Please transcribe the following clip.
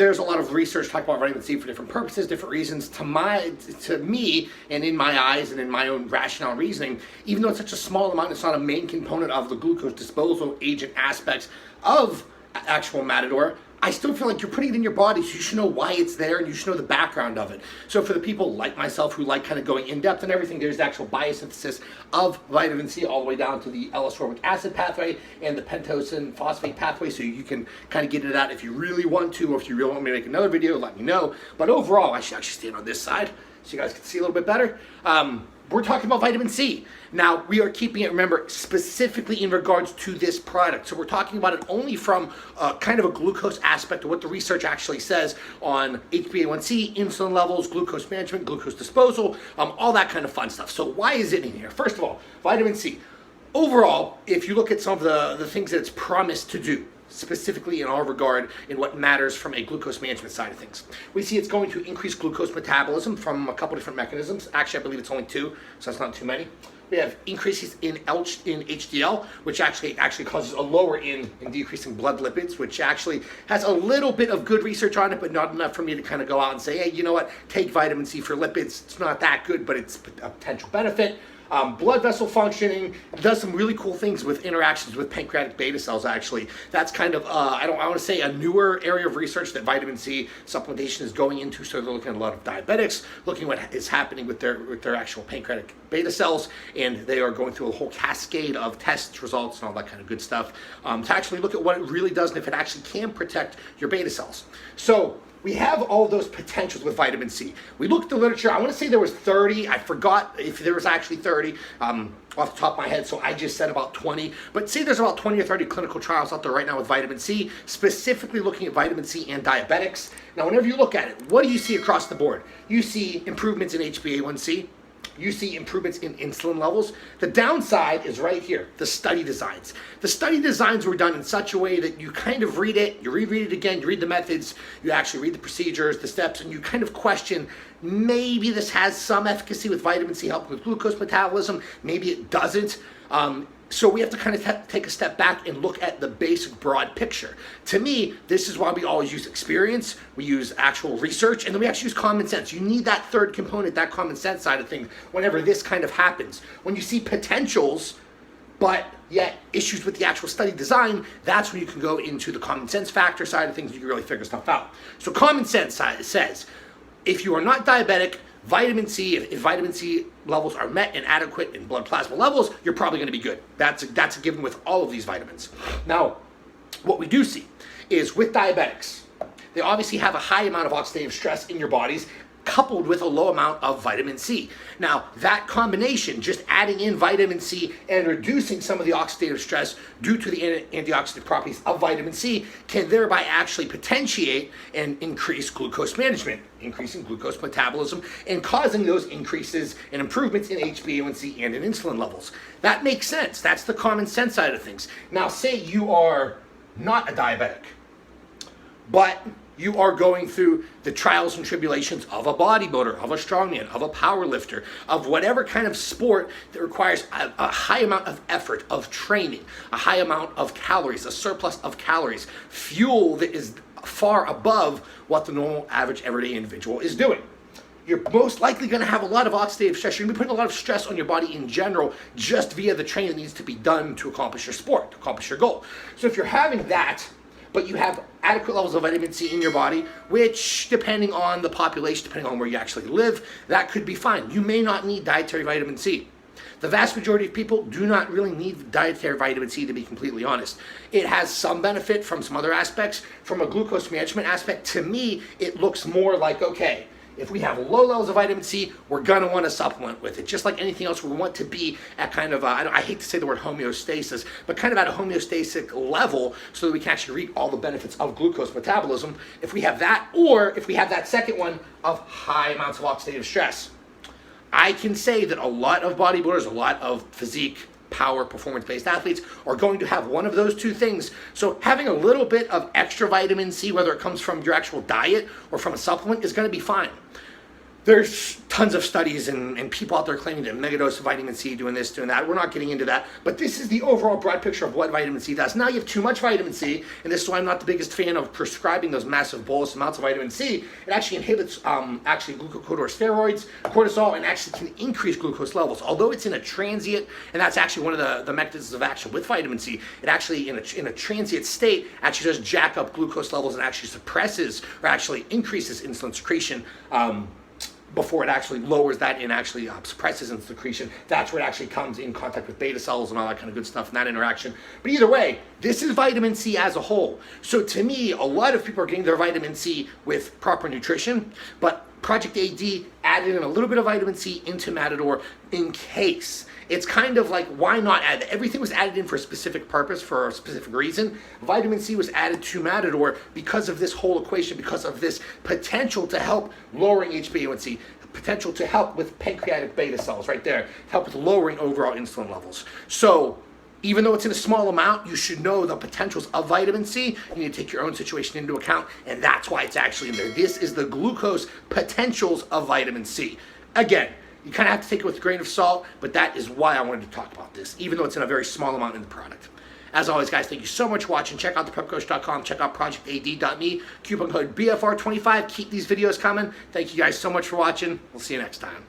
there's a lot of research talking about vitamin C for different purposes, different reasons. To me, and in my eyes and in my own rationale reasoning, even though it's such a small amount, it's not a main component of the glucose disposal agent aspects of actual Matador. I still feel like you're putting it in your body, so you should know why it's there and you should know the background of it. So for the people like myself who like kind of going in depth and everything, there's the actual biosynthesis of vitamin C all the way down to the L-ascorbic acid pathway and the pentosan phosphate pathway, so you can kind of get into that if you really want to, or if you really want me to make another video, let me know. But overall, I should actually stand on this side so you guys can see a little bit better. We're talking about vitamin C. Now, we are keeping it, remember, specifically in regards to this product. So we're talking about it only from kind of a glucose aspect of what the research actually says on HbA1c, insulin levels, glucose management, glucose disposal, all that kind of fun stuff. So why is it in here? First of all, vitamin C. Overall, if you look at some of the things that it's promised to do, specifically in our regard in what matters from a glucose management side of things, we see it's going to increase glucose metabolism from a couple different mechanisms. Actually, I believe it's only two, so that's not too many. We have increases in HDL, which actually causes a lower in decreasing blood lipids, which actually has a little bit of good research on it, but not enough for me to kind of go out and say, hey, you know what, take vitamin C for lipids. It's not that good, but it's a potential benefit. Blood vessel functioning, does some really cool things with interactions with pancreatic beta cells, actually. That's kind of, I want to say a newer area of research that vitamin C supplementation is going into. So they're looking at a lot of diabetics, looking what is happening with their actual pancreatic beta cells, and they are going through a whole cascade of tests, results, and all that kind of good stuff to actually look at what it really does and if it actually can protect your beta cells. So we have all those potentials with vitamin C. We looked at the literature. I want to say there was 30. I forgot if there was actually 30 off the top of my head, so I just said about 20. But say there's about 20 or 30 clinical trials out there right now with vitamin C, specifically looking at vitamin C and diabetics. Now, whenever you look at it, what do you see across the board? You see improvements in HbA1c. You see improvements in insulin levels. The downside is right here, the study designs. The study designs were done in such a way that you kind of read it, you reread it again, you read the methods, you actually read the procedures, the steps, and you kind of question, maybe this has some efficacy with vitamin C helping with glucose metabolism, maybe it doesn't. So we have to kind of take a step back and look at the basic broad picture. To me, this is why we always use experience, we use actual research, and then we actually use common sense. You need that third component, that common sense side of things, whenever this kind of happens. When you see potentials, but yet issues with the actual study design, that's when you can go into the common sense factor side of things and you can really figure stuff out. So common sense says, if you are not diabetic, vitamin C, if vitamin C levels are met and adequate in blood plasma levels, you're probably going to be good. That's a given with all of these vitamins. Now, what we do see is with diabetics, they obviously have a high amount of oxidative stress in your bodies, coupled with a low amount of vitamin C. Now, that combination, just adding in vitamin C and reducing some of the oxidative stress due to the antioxidant properties of vitamin C, can thereby actually potentiate and increase glucose management, increasing glucose metabolism, and causing those increases and improvements in HbA1c and in insulin levels. That makes sense. That's the common sense side of things. Now, say you are not a diabetic, but you are going through the trials and tribulations of a bodybuilder, of a strongman, of a power lifter, of whatever kind of sport that requires a high amount of effort, of training, a high amount of calories, a surplus of calories, fuel that is far above what the normal average everyday individual is doing. You're most likely going to have a lot of oxidative stress. You're going to be putting a lot of stress on your body in general just via the training that needs to be done to accomplish your sport, to accomplish your goal. So if you're having that, but you have adequate levels of vitamin C in your body, which, depending on the population, depending on where you actually live, that could be fine. You may not need dietary vitamin C. The vast majority of people do not really need dietary vitamin C, to be completely honest. It has some benefit from some other aspects. From a glucose management aspect, to me, it looks more like, okay, if we have low levels of vitamin C, we're going to want to supplement with it. Just like anything else, we want to be at kind of, I hate to say the word homeostasis, but kind of at a homeostatic level so that we can actually reap all the benefits of glucose metabolism. If we have that, or if we have that second one of high amounts of oxidative stress, I can say that a lot of bodybuilders, a lot of physique, power, performance-based athletes are going to have one of those two things. So having a little bit of extra vitamin C, whether it comes from your actual diet or from a supplement, is going to be fine. There's tons of studies and people out there claiming to megadose of vitamin C, doing this, doing that. We're not getting into that, but this is the overall broad picture of what vitamin C does. Now you have too much vitamin C, and this is why I'm not the biggest fan of prescribing those massive bolus amounts of vitamin C. It actually inhibits actually glucocorticosteroids, cortisol, and actually can increase glucose levels. Although it's in a transient, and that's actually one of the mechanisms of action with vitamin C, it actually in a transient state actually does jack up glucose levels and actually suppresses or actually increases insulin secretion. Before it actually lowers that and actually suppresses insulin secretion. That's where it actually comes in contact with beta cells and all that kind of good stuff in that interaction. But either way, this is vitamin C as a whole. So to me, a lot of people are getting their vitamin C with proper nutrition, but Project AD added in a little bit of vitamin C into Matador in case. It's kind of like, why not add? Everything was added in for a specific purpose, for a specific reason. Vitamin C was added to Matador because of this whole equation, because of this potential to help lowering HbA1c, potential to help with pancreatic beta cells right there, help with lowering overall insulin levels. So even though it's in a small amount, you should know the potentials of vitamin C. You need to take your own situation into account, and that's why it's actually in there. This is the glucose potentials of vitamin C. Again, you kind of have to take it with a grain of salt, but that is why I wanted to talk about this, even though it's in a very small amount in the product. As always, guys, thank you so much for watching. Check out theprepcoach.com. Check out projectad.me. Coupon code BFR25. Keep these videos coming. Thank you guys so much for watching. We'll see you next time.